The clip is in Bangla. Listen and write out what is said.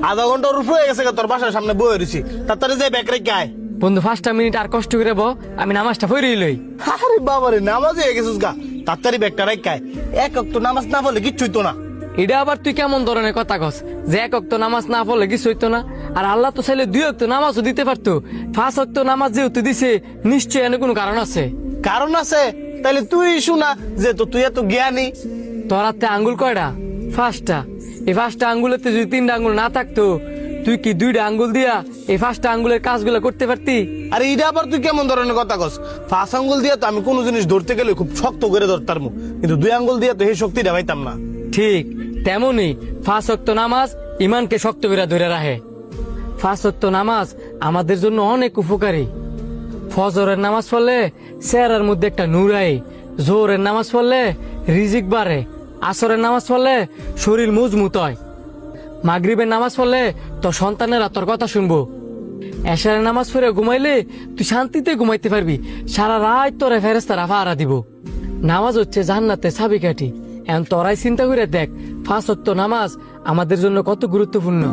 আধা ঘন্টার উপরে হয়ে গেছে তোর বাসার সামনে বয়ে রয়েছি, তাড়াতাড়ি যাই ব্যাগ রেখে আয়। বন্ধু 5টা মিনিট আর কষ্ট করে আমি নামাজটা পড়েই লই। আরে বাবারে, নামাজ হয়ে গেছিস গা, তাড়াতাড়ি ব্যাগটা রেখে আয়। এক ওয়াক্ত নামাজ না বলে কিচ্ছুই তো না। এটা আবার তুই কেমন ধরনের কথা কস যে 1 ওয়াক্ত নামাজ না পড়লে কিছু হইতো না? আর আল্লাহ তো চাইলে 2 ওয়াক্ত নামাজও দিতে পারতো। 5 ওয়াক্ত নামাজ যেহেতু দিছে, নিশ্চয়ই এনে কোনো কারণ আছে। কারণ আছে? তাহলে তুই শোনা, যে তো তুই এত জ্ঞানী। তোর হাতে আঙ্গুল কয়টা? 5টা। এই 5টা আঙ্গুলেতে যদি 3টা আঙ্গুল না থাকতো, তুই কি 2টা আঙ্গুল দিয়া এই 5টা আঙ্গুলের কাজগুলো করতে পারতি? আরে এটা আবার তুই কেমন ধরনের কথা কস? 5 আঙ্গুল দিয়ে তো আমি কোনো জিনিস ধরতে গেলে খুব শক্ত করে ধরতাম, কিন্তু 2 আঙ্গুল দিয়ে তো এই শক্তিটা পাইতাম না। ঠিক তেমনি 5 ওয়াক্ত নামাজ ইমানকে শক্ত করে ধরে রাখে। 5 ওয়াক্ত নামাজ আমাদের জন্য অনেক উপকারী। ফজরের নামাজ পড়লে চেহারার মধ্যে একটা নূর আয়, জোহরের নামাজ পড়লে রিজিক বাড়ে, আসরের নামাজ পড়লে শরীর মজবুত হয়, মাগরিবের নামাজ পড়লে তোর সন্তানেরা তোর কথা শুনবো, এশারের নামাজ পড়ে ঘুমাইলে তুই শান্তিতে ঘুমাইতে পারবি, সারা রাত তোরে ফেরেশতারা পাহারা দিব। নামাজ হচ্ছে জান্নাতের চাবিকাঠি। এখন তোরাই চিন্তা করে দেখ 5 ওয়াক্ত নামাজ আমাদের জন্য কত গুরুত্বপূর্ণ।